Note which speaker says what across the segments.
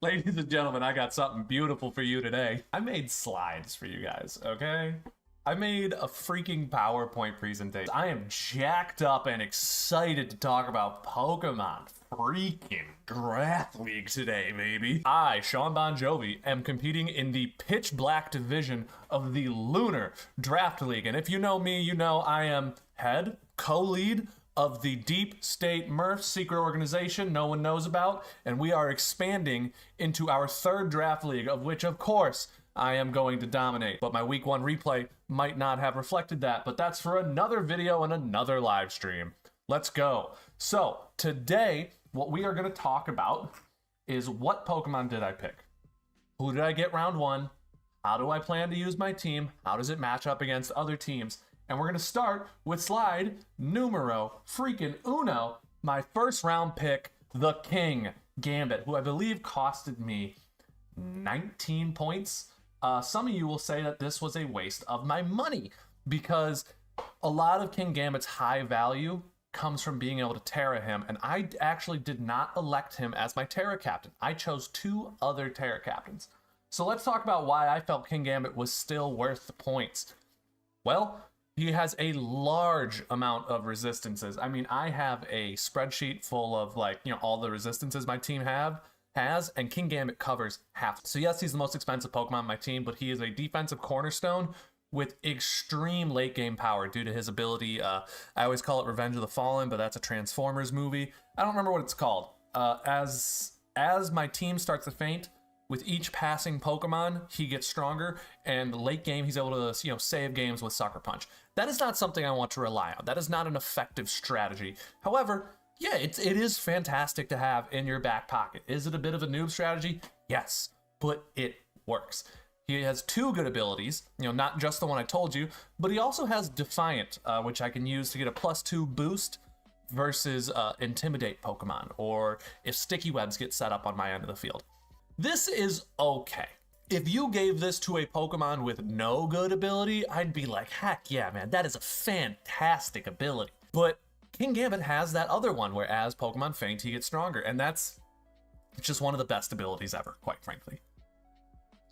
Speaker 1: Ladies and gentlemen, I got something beautiful for you today. I made slides for you guys, okay? I made a freaking PowerPoint presentation. I am jacked up and excited to talk about Pokemon freaking Draft League today, baby. I, SeanBonJoviii, am competing in the pitch black division of the Lunar Draft League. And if you know me, you know I am head, co-lead of the Deep State Murph secret organization no one knows about, and we are expanding into our third draft league, of which, of course, I am going to dominate. But my week 1 replay might not have reflected that, but that's for another video and another live stream. Let's go. So today, what we are going to talk about is what Pokemon did I pick? Who did I get round 1? How do I plan to use my team? How does it match up against other teams? And we're going to start with slide numero freaking uno, my first round pick, the King Gambit, who I believe costed me 19 points. Some of you will say that this was a waste of my money because a lot of King Gambit's high value comes from being able to Terra him, and I actually did not elect him as my Terra captain. I chose 2 other Terra captains. So let's talk about why I felt King Gambit was still worth the points. Well, he has a large amount of resistances. I mean, I have a spreadsheet full of all the resistances my team has, and King Gambit covers half. So yes, he's the most expensive Pokemon on my team, but he is a defensive cornerstone with extreme late game power due to his ability. I always call it Revenge of the Fallen, but that's a Transformers movie. I don't remember what it's called. As my team starts to faint, with each passing Pokemon, he gets stronger, and late game, he's able to save games with Sucker Punch. That is not something I want to rely on. That is not an effective strategy. However, yeah, it is fantastic to have in your back pocket. Is it a bit of a noob strategy? Yes, but it works. He has 2 good abilities, not just the one I told you, but he also has Defiant, which I can use to get a +2 boost versus Intimidate Pokemon, or if Sticky Webs get set up on my end of the field. This is okay. If you gave this to a Pokemon with no good ability, I'd be like, heck yeah, man, that is a fantastic ability. But King Gambit has that other one where as Pokemon faint, he gets stronger, and that's just one of the best abilities ever, quite frankly.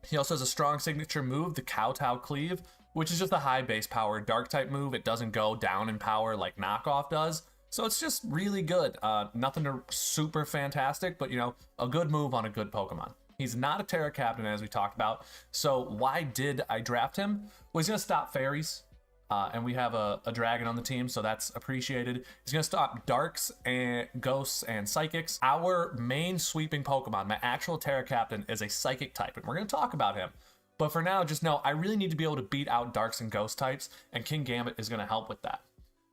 Speaker 1: He also has a strong signature move, the Kowtow Cleave, which is just a high base power Dark-type move. It doesn't go down in power like Knockoff does. So it's just really good. Nothing super fantastic, but a good move on a good Pokemon. He's not a Terra captain, as we talked about. So why did I draft him? Well, he's going to stop fairies, and we have a dragon on the team, so that's appreciated. He's going to stop darks and ghosts and psychics. Our main sweeping Pokemon, my actual Terra captain, is a psychic type, and we're going to talk about him. But for now, just know I really need to be able to beat out darks and ghost types, and King Gambit is going to help with that.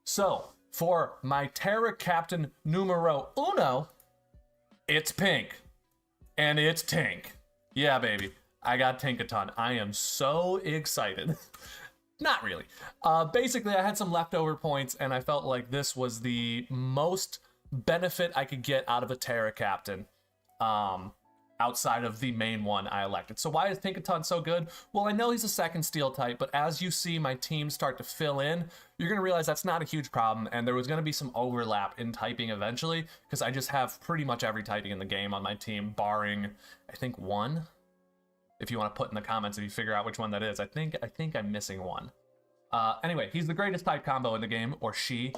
Speaker 1: So for my Terra captain numero uno, it's pink. And it's Tink. Yeah, baby. I got Tink a ton. I am so excited. Not really. Basically, I had some leftover points, and I felt like this was the most benefit I could get out of a Terra captain outside of the main one I elected. So why is Tinkaton so good? Well, I know he's a second steel type, but as you see my team start to fill in, you're going to realize that's not a huge problem, and there was going to be some overlap in typing eventually, because I just have pretty much every typing in the game on my team, barring, I think, 1. If you want to put in the comments if you figure out which one that is. I think I'm missing 1. Anyway, he's the greatest type combo in the game, or she.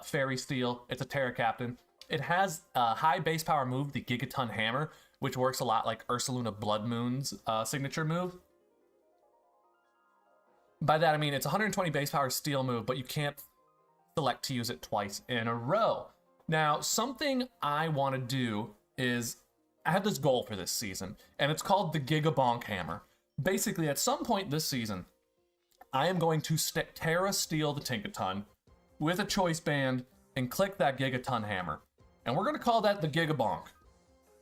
Speaker 1: Fairy Steel. It's a Terra captain. It has a high base power move, the Gigaton Hammer, which works a lot like Ursaluna Blood Moon's signature move. By that I mean it's 120 base power steel move, but you can't select to use it twice in a row. Now, something I want to do is, I have this goal for this season, and it's called the Gigabonk Hammer. Basically, at some point this season, I am going to Terra Steel the Tinkaton with a choice band and click that Gigaton Hammer. And we're going to call that the Gigabonk.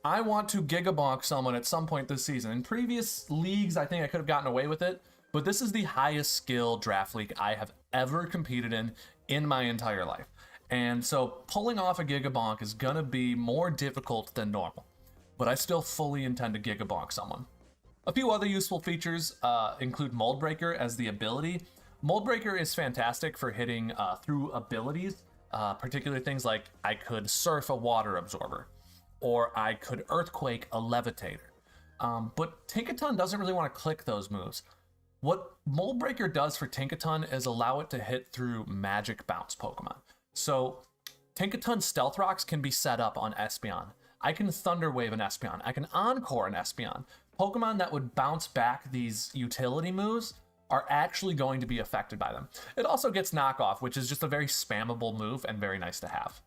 Speaker 1: I want to Gigabonk someone at some point this season. In previous leagues, I think I could have gotten away with it, but this is the highest skill draft league I have ever competed in my entire life. And so pulling off a Gigabonk is going to be more difficult than normal, but I still fully intend to Gigabonk someone. A few other useful features include Mold Breaker as the ability. Mold Breaker is fantastic for hitting through abilities, particularly things like I could Surf a Water Absorber, or I could Earthquake a Levitator. But Tinkaton doesn't really want to click those moves. What Mold Breaker does for Tinkaton is allow it to hit through magic bounce Pokemon. So Tinkaton's Stealth Rocks can be set up on Espeon. I can Thunder Wave an Espeon. I can Encore an Espeon. Pokemon that would bounce back these utility moves are actually going to be affected by them. It also gets Knockoff, which is just a very spammable move and very nice to have.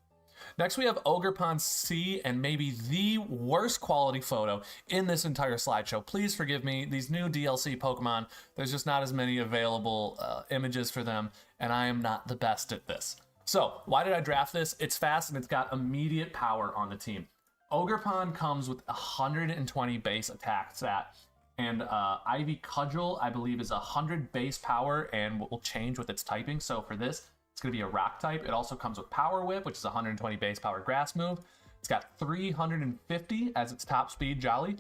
Speaker 1: Next, we have Ogerpon C, and maybe the worst quality photo in this entire slideshow. Please forgive me. These new DLC Pokemon, there's just not as many available images for them, and I am not the best at this. So, why did I draft this? It's fast, and it's got immediate power on the team. Ogerpon comes with 120 base attack stat, and Ivy Cudgel, I believe, is 100 base power and will change with its typing. So for this, it's going to be a rock type. It also comes with Power Whip, which is 120 base power grass move. It's got 350 as its top speed, Jolly.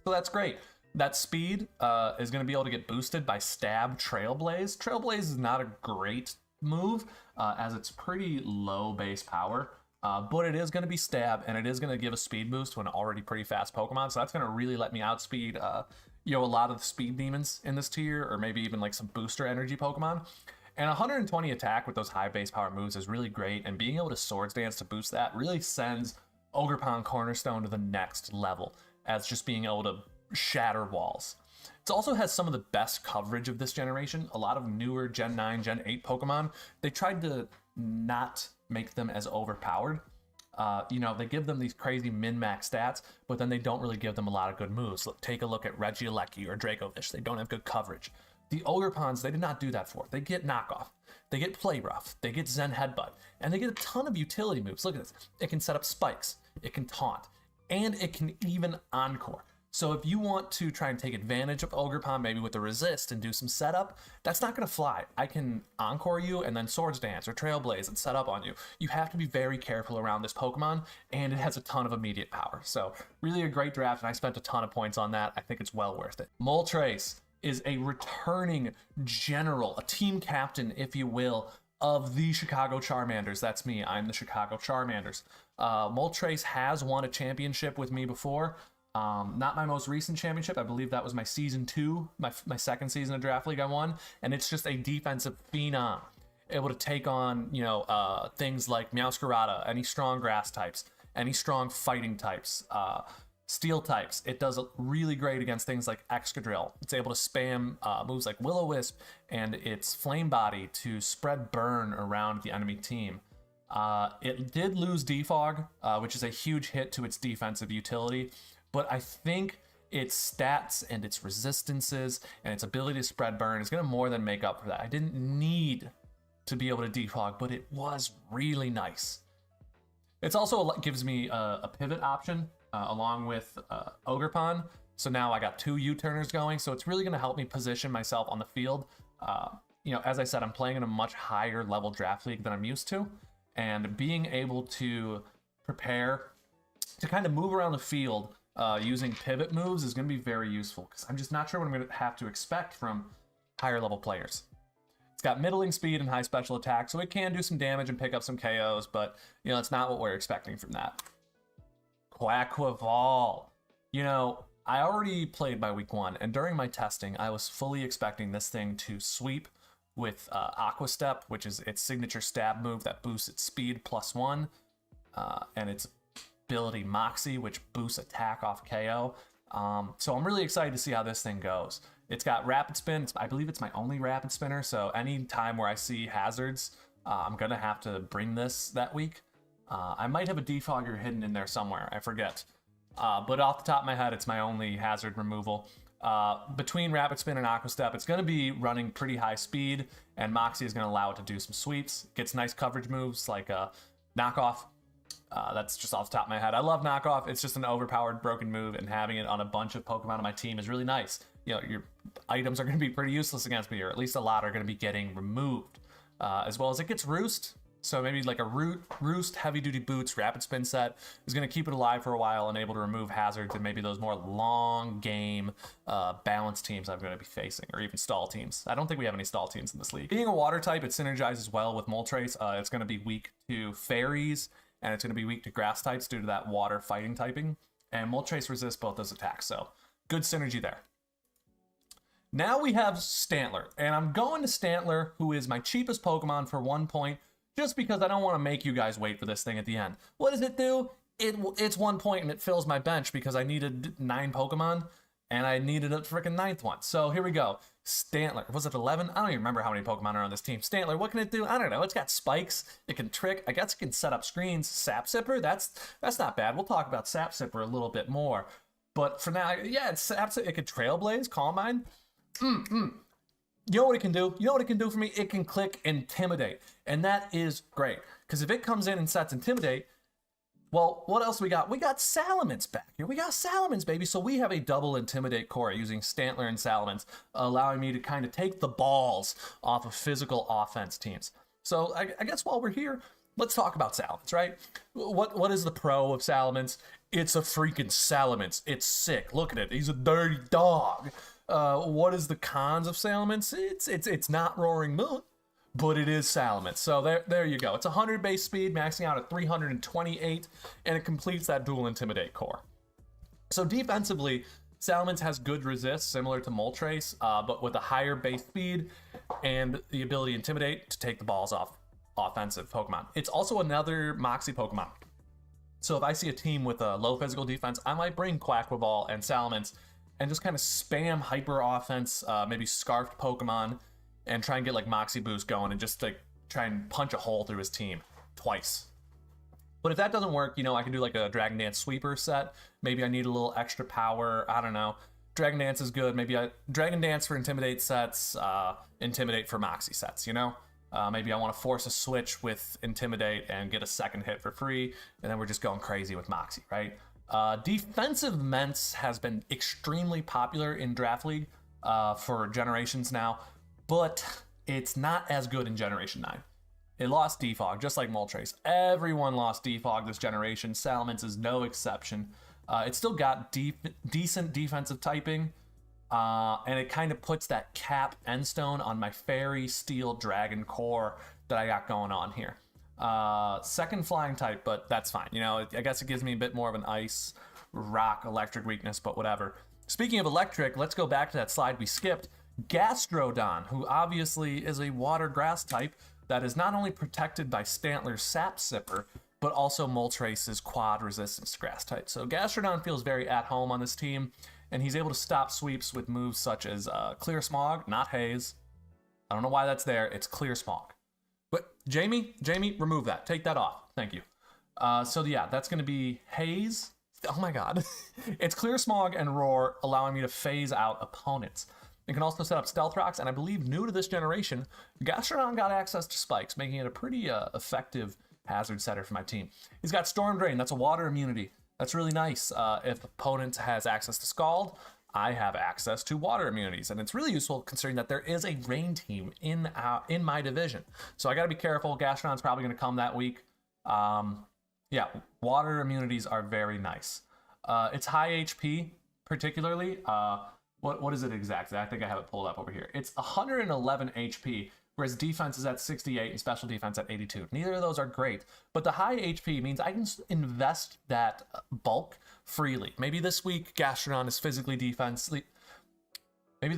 Speaker 1: So that's great. That speed is going to be able to get boosted by Stab Trailblaze. Trailblaze is not a great move as it's pretty low base power. But it is going to be Stab, and it is going to give a speed boost to an already pretty fast Pokemon. So that's going to really let me outspeed a lot of the speed demons in this tier, or maybe even like some booster energy Pokemon. And 120 attack with those high base power moves is really great, and being able to Swords Dance to boost that really sends Ogerpon Cornerstone to the next level, as just being able to shatter walls. It also has some of the best coverage of this generation. A lot of newer Gen 9, Gen 8 Pokemon, they tried to not make them as overpowered. They give them these crazy min-max stats, but then they don't really give them a lot of good moves. Take a look at Regieleki or Dracovish. They don't have good coverage. The Ogerpons, they did not do that for. They get Knockoff, they get Play Rough, they get Zen Headbutt, and they get a ton of utility moves. Look at this. It can set up spikes, it can taunt, and it can even Encore. So if you want to try and take advantage of Ogerpon, maybe with the resist and do some setup, that's not going to fly. I can Encore you and then Swords Dance or Trailblaze and set up on you. You have to be very careful around this Pokemon, and it has a ton of immediate power. So really a great draft, and I spent a ton of points on that. I think it's well worth it. Moltres is a returning general, a team captain, if you will, of the Chicago Charmanders. That's me. I'm the Chicago Charmanders. Moltres has won a championship with me before. Not my most recent championship. I believe that was my season 2, my second season of Draft League I won. And it's just a defensive phenom, able to take on, things like Meowscarada, any strong grass types, any strong fighting types, steel types. It does really great against things like Excadrill. It's able to spam moves like Will-O-Wisp and its Flame Body to spread burn around the enemy team. It did lose Defog, which is a huge hit to its defensive utility, but I think its stats and its resistances and its ability to spread burn is going to more than make up for that. I didn't need to be able to defog, but it was really nice. It's also gives me a pivot option along with Ogerpon. So now I got 2 U-turners going, so it's really going to help me position myself on the field. As I said, I'm playing in a much higher level draft league than I'm used to, and being able to prepare to kind of move around the field using pivot moves is going to be very useful, because I'm just not sure what I'm going to have to expect from higher level players. It's got middling speed and high special attack, so it can do some damage and pick up some KOs, but it's not what we're expecting from that. Quaquaval. I already played by week 1, and during my testing, I was fully expecting this thing to sweep with Aqua Step, which is its signature stab move that boosts its speed +1, and its ability Moxie, which boosts attack off KO. So I'm really excited to see how this thing goes. It's got Rapid Spin. I believe it's my only Rapid Spinner, so any time where I see hazards, I'm going to have to bring this that week. I might have a Defogger hidden in there somewhere. I forget. But off the top of my head, it's my only hazard removal. Between Rapid Spin and Aqua Step, it's going to be running pretty high speed, and Moxie is going to allow it to do some sweeps. Gets nice coverage moves like Knockoff. That's just off the top of my head. I love Knockoff. It's just an overpowered broken move, and having it on a bunch of Pokemon on my team is really nice. Your items are going to be pretty useless against me, or at least a lot are going to be getting removed. As well as it gets Roost. So maybe like a Roost, Heavy Duty Boots, Rapid Spin set is going to keep it alive for a while and able to remove hazards and maybe those more long game balanced teams I'm going to be facing, or even stall teams. I don't think we have any stall teams in this league. Being a water type, it synergizes well with Moltres. It's going to be weak to fairies, and it's going to be weak to grass types due to that water fighting typing. and Moltres resists both those attacks, so good synergy there. Now we have Stantler, and I'm going to Stantler, who is my cheapest Pokemon for 1 point, just because I don't want to make you guys wait for this thing at the end. What does it do? It's 1 point, and it fills my bench because I needed 9 Pokemon, and I needed a freaking 9th one. So here we go. Stantler. Was it 11? I don't even remember how many Pokemon are on this team. Stantler, what can it do? I don't know. It's got spikes. It can trick. I guess it can set up screens. Sap Sipper, that's not bad. We'll talk about Sap Sipper a little bit more. But for now, yeah, it's Sap Sipper. It can Trailblaze, Calm Mind. You know what it can do? You know what it can do for me? It can click Intimidate. And that is great. Because if it comes in and sets Intimidate, well, what else we got? We got Salamence back here. We got Salamence, baby. So we have a double Intimidate core using Stantler and Salamence, allowing me to kind of take the balls off of physical offense teams. So I guess while we're here, let's talk about Salamence, right? What is the pro of Salamence? It's a freaking Salamence. It's sick. Look at it. He's a dirty dog. What is the cons of Salamence? It's not Roaring Moon, but it is Salamence. So there you go. It's 100 base speed, maxing out at 328, and it completes that dual Intimidate core. So defensively, Salamence has good resist, similar to Moltres, but with a higher base speed and the ability to Intimidate to take the balls off offensive Pokemon. It's also another Moxie Pokemon. So if I see a team with a low physical defense, I might bring Quaquaval and Salamence and just kind of spam hyper offense, maybe Scarfed Pokemon, and try and get like Moxie Boost going and just like try and punch a hole through his team twice. But if that doesn't work, you know, I can do like a Dragon Dance Sweeper set. Maybe I need a little extra power. I don't know. Dragon Dance is good. Maybe Dragon Dance for Intimidate sets, Intimidate for Moxie sets, you know? Maybe I want to force a switch with Intimidate and get a second hit for free, and then we're just going crazy with Moxie, right? Defensive Ments has been extremely popular in Draft League for generations now, but it's not as good in Generation 9. It lost Defog, just like Moltres. Everyone lost Defog this generation. Salamence is no exception. It's still got decent defensive typing, and it kind of puts that cap endstone on my Fairy, Steel, Dragon core that I got going on here. Second flying type, but that's fine. You know, I guess it gives me a bit more of an ice, rock, electric weakness, but whatever. Speaking of electric, let's go back to that slide we skipped. Gastrodon, who obviously is a water grass type that is not only protected by Stantler's Sap Sipper, but also Moltres' quad resistance grass type. So Gastrodon feels very at home on this team, and he's able to stop sweeps with moves such as Clear Smog, not Haze. I don't know why that's there. It's Clear Smog. But Jamie, remove that. Take that off. Thank you. So yeah, that's going to be Haze. Oh my god. It's Clear Smog and Roar, allowing me to phase out opponents. It can also set up Stealth Rocks, and I believe new to this generation, Gastrodon got access to Spikes, making it a pretty effective hazard setter for my team. He's got Storm Drain. That's a water immunity. That's really nice. If opponent has access to Scald, I have access to water immunities, and it's really useful considering that there is a rain team in my division. So I got to be careful. Gastrodon's probably going to come that week. Yeah, water immunities are very nice. It's high HP, particularly. What is it exactly? I think I have it pulled up over here. It's 111 HP, whereas defense is at 68 and special defense at 82. Neither of those are great, but the high HP means I can invest that bulk freely. Maybe this week Gastrodon is physically defensive. Maybe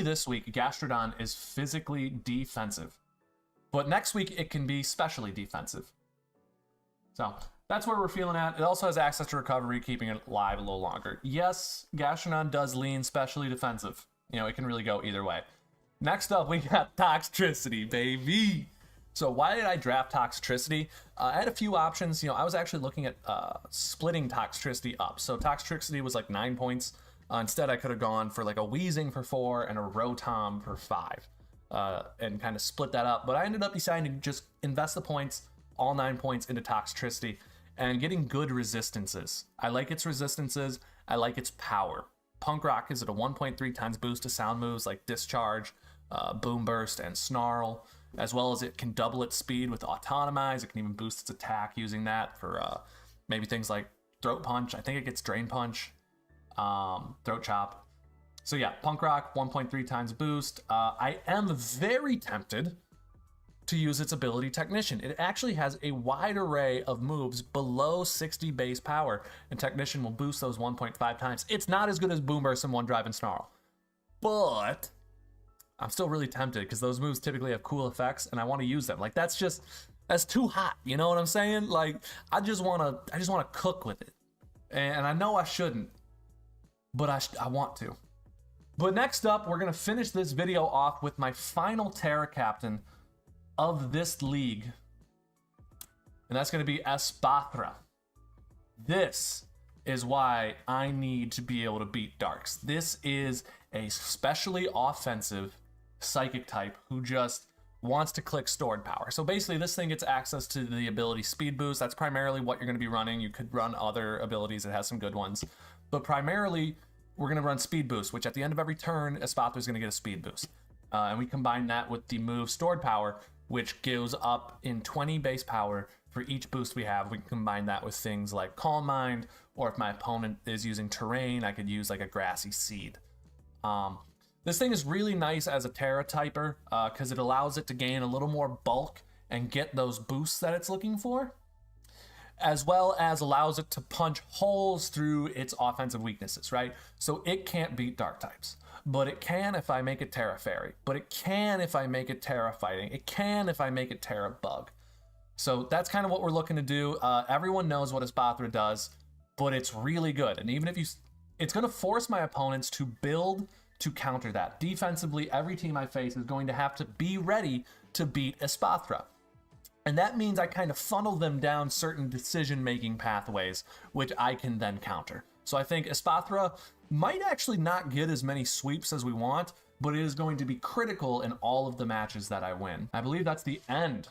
Speaker 1: this week Gastrodon is physically defensive, but next week it can be specially defensive. So that's where we're feeling at. It also has access to recovery, keeping it alive a little longer. Yes, Gastrodon does lean specially defensive. You know, it can really go either way. Next up, we got Toxtricity, baby. So why did I draft Toxtricity? I had a few options. You know, I was actually looking at splitting Toxtricity up. So Toxtricity was like 9 points. Instead, I could have gone for like a Weezing for 4 and a Rotom for 5 and kind of split that up. But I ended up deciding to just invest the points, all 9 points, into Toxtricity and getting good resistances. I like its resistances. I like its power. Punk Rock is at a 1.3 times boost to sound moves like Discharge, Boom Burst, and Snarl, as well as it can double its speed with Autotomize. It can even boost its attack using that for maybe things like Throat Punch. I think it gets Drain Punch, Throat Chop. So yeah, Punk Rock, 1.3 times boost. I am very tempted to use its ability Technician. It actually has a wide array of moves below 60 base power, and Technician will boost those 1.5 times. It's not as good as Boom Burst and One Drive and Snarl, but I'm still really tempted because those moves typically have cool effects and I want to use them. Like, that's too hot. You know what I'm saying? Like, I just want to cook with it. And I know I shouldn't, but I want to. But next up, we're going to finish this video off with my final Terra Captain of this league. And that's going to be Espathra. This is why I need to be able to beat Darks. This is a specially offensive psychic type who just wants to click stored power. So basically this thing gets access to the ability Speed Boost. That's primarily what you're going to be running. You could run other abilities. It has some good ones. But primarily, we're going to run Speed Boost, which at the end of every turn, Espathra is going to get a Speed Boost. And we combine that with the move Stored Power, which goes up in 20 base power for each boost we have. We can combine that with things like Calm Mind, or if my opponent is using terrain, I could use like a Grassy Seed. This thing is really nice as a Terra typer because it allows it to gain a little more bulk and get those boosts that it's looking for, as well as allows it to punch holes through its offensive weaknesses, right? So it can't beat Dark types, but it can if I make it Terra Fairy, but it can if I make it Terra Fighting, it can if I make it Terra Bug. So that's kind of what we're looking to do. Everyone knows what Espathra does, but it's really good. And even if it's going to force my opponents to build to counter that. Defensively, every team I face is going to have to be ready to beat Espathra. And that means I kind of funnel them down certain decision-making pathways, which I can then counter. So I think Espathra might actually not get as many sweeps as we want, but it is going to be critical in all of the matches that I win. I believe that's the end